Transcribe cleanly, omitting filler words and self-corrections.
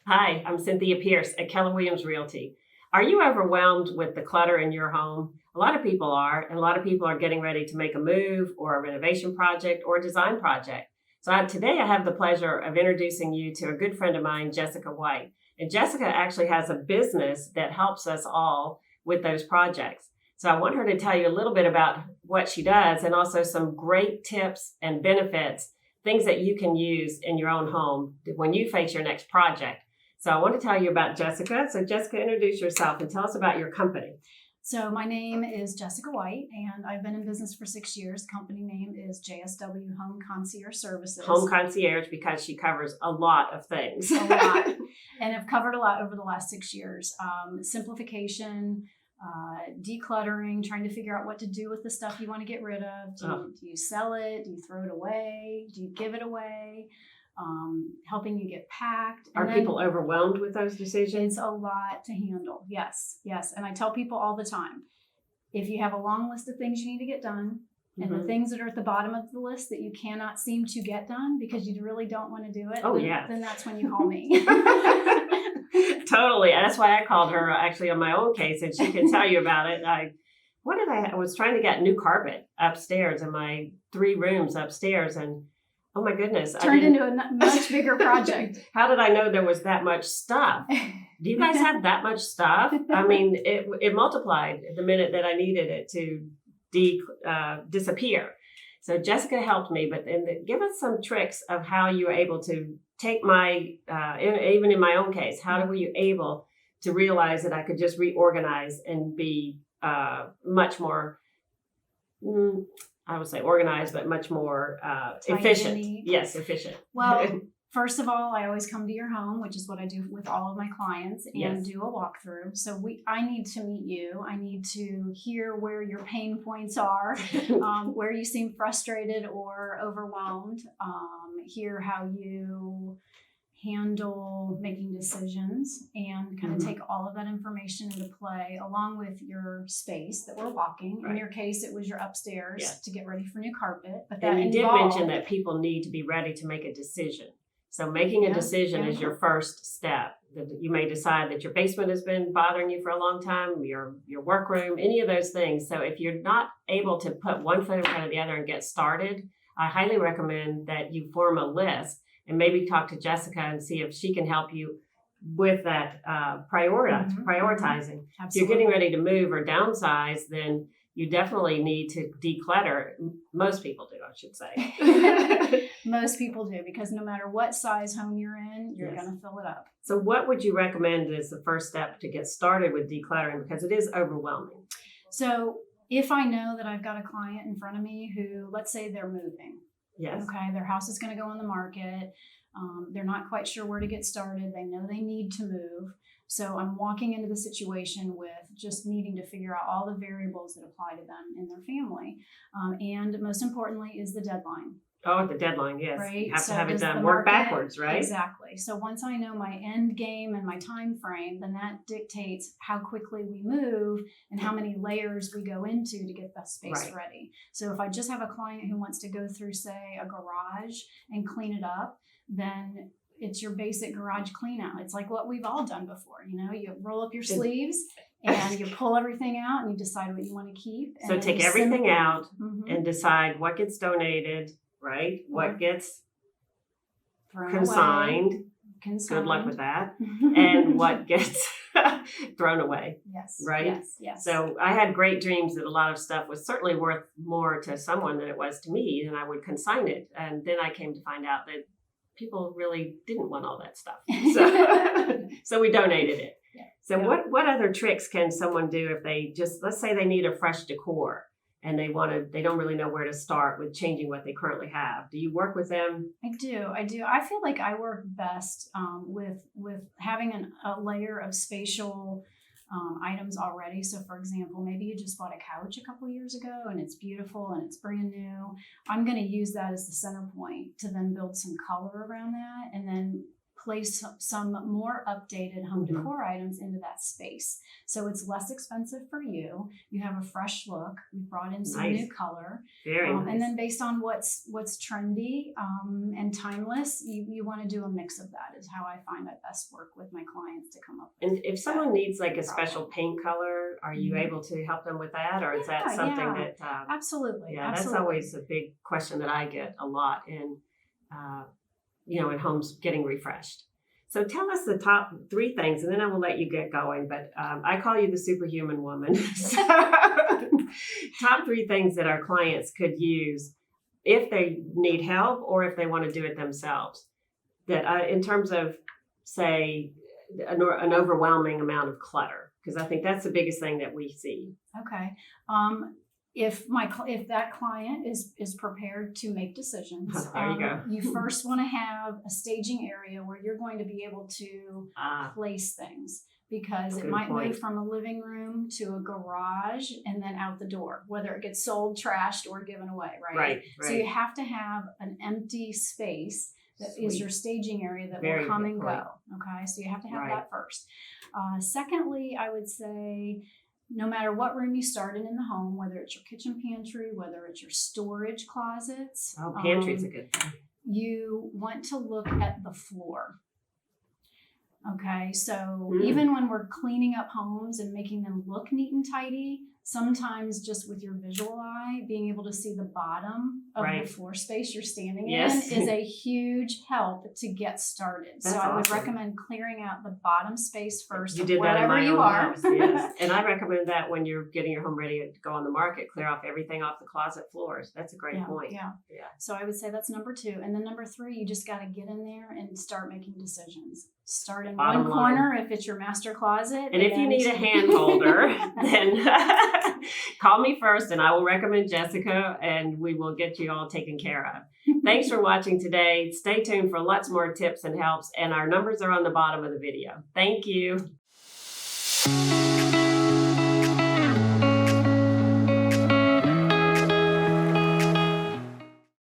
Hi, I'm Cynthia Pierce at Keller Williams Realty. Are you overwhelmed with the clutter in your home? A lot of people are, and a lot of people are getting ready to make a move or a renovation project or a design project. So today I have the pleasure of introducing you to a good friend of mine, Jessica White. And Jessica actually has a business that helps us all with those projects. So I want her to tell you a little bit about what she does and also some great tips and benefits, things that you can use in your own home when you face your next project. So I want to tell you about Jessica. So Jessica, introduce yourself and tell us about your company. So my name is Jessica White, and I've been in business for 6 years. The company name is JSW Home Concierge Services. Home Concierge, because she covers a lot of things. A lot. And I've covered a lot over the last 6 years. Simplification, decluttering, trying to figure out what to do with the stuff you want to get rid of. Do you sell it? Do you throw it away? Do you give it away? Helping you get packed. Are people overwhelmed with those decisions? It's a lot to handle. Yes. And I tell people all the time, if you have a long list of things you need to get done, and the things that are at the bottom of the list that you cannot seem to get done because you really don't want to do it, then that's when you call me. Totally. That's why I called her actually on my own case, and she can tell you about it. I was trying to get new carpet upstairs in my 3 rooms upstairs, and oh my goodness. Turned into a much bigger project. How did I know there was that much stuff? Do you guys have that much stuff? I mean, it multiplied the minute that I needed it to disappear. So Jessica helped me, but then give us some tricks of how you were able to take my, even in my own case, how were you able to realize that I could just reorganize and be much more, I would say organized, but much more efficient. Yes, efficient. Well, first of all, I always come to your home, which is what I do with all of my clients, and do a walkthrough. So I need to meet you. I need to hear where your pain points are, where you seem frustrated or overwhelmed, hear how you handle making decisions, and kind of take all of that information into play along with your space that we're walking. Right. In your case, it was your upstairs to get ready for new carpet. But and you did mention that people need to be ready to make a decision. So making a decision is your first step. You may decide that your basement has been bothering you for a long time, your workroom, any of those things. So if you're not able to put one foot in front of the other and get started, I highly recommend that you form a list and maybe talk to Jessica and see if she can help you with that prioritizing. Absolutely. If you're getting ready to move or downsize, then you definitely need to declutter. Most people do, I should say. Most people do, because no matter what size home you're in, you're going to fill it up. So what would you recommend as the first step to get started with decluttering? Because it is overwhelming. So if I know that I've got a client in front of me who, let's say they're moving. Yes. Okay, their house is going to go on the market. They're not quite sure where to get started. They know they need to move. So I'm walking into the situation with just needing to figure out all the variables that apply to them and their family. And most importantly is the deadline. Oh, the deadline, yes. Right? You have to have it done. Work backwards, right? Exactly. So once I know my end game and my time frame, then that dictates how quickly we move and how many layers we go into to get the space ready. So if I just have a client who wants to go through, say, a garage and clean it up, then it's your basic garage clean out. It's like what we've all done before. You know, you roll up your sleeves and you pull everything out and you decide what you want to keep. So take everything out and decide what gets donated, right? What gets consigned. Good luck with that. And what gets thrown away. Yes. Right? Yes. So I had great dreams that a lot of stuff was certainly worth more to someone than it was to me, and I would consign it. And then I came to find out that people really didn't want all that stuff. So we donated it. Yeah. So what other tricks can someone do if they just, let's say they need a fresh decor and they don't really know where to start with changing what they currently have. Do you work with them? I do. I feel like I work best with having a layer of spatial items already. So for example, maybe you just bought a couch a couple years ago and it's beautiful and it's brand new. I'm going to use that as the center point to then build some color around that and then place some more updated home decor items into that space. So it's less expensive for you. You have a fresh look. We brought in some new color. Very nice. And then based on what's trendy and timeless, you want to do a mix of that is how I find I best work with my clients to come up with. And if someone needs like a special paint color, are you able to help them with that? Or is that something that... Absolutely. Yeah, absolutely. That's always a big question that I get a lot in homes getting refreshed. So tell us the top 3 things, and then I will let you get going. But I call you the superhuman woman. So, top 3 things that our clients could use if they need help or if they want to do it themselves. That in terms of, say, an overwhelming amount of clutter, because I think that's the biggest thing that we see. Okay. If that client is prepared to make decisions, there you go. You first want to have a staging area where you're going to be able to place things, because it might move from a living room to a garage and then out the door, whether it gets sold, trashed, or given away, right? So you have to have an empty space that is your staging area that will come and go. Okay, so you have to have that first. Secondly, I would say, no matter what room you start in the home, whether it's your kitchen pantry, whether it's your storage closets. Oh, pantry's a good thing. You want to look at the floor. Okay, so even when we're cleaning up homes and making them look neat and tidy, sometimes just with your visual eye, being able to see the bottom of the floor space you're standing in is a huge help to get started. So I would recommend clearing out the bottom space first. You did that in my own house, yes. And I recommend that when you're getting your home ready to go on the market, clear off everything off the closet floors. That's a great point. Yeah. So I would say that's number 2. And then number 3, you just got to get in there and start making decisions. Start in one corner if it's your master closet. And if you need a hand holder, then call me first and I will recommend Jessica and we will get you all taken care of. Thanks for watching today. Stay tuned for lots more tips and helps, and our numbers are on the bottom of the video. Thank you.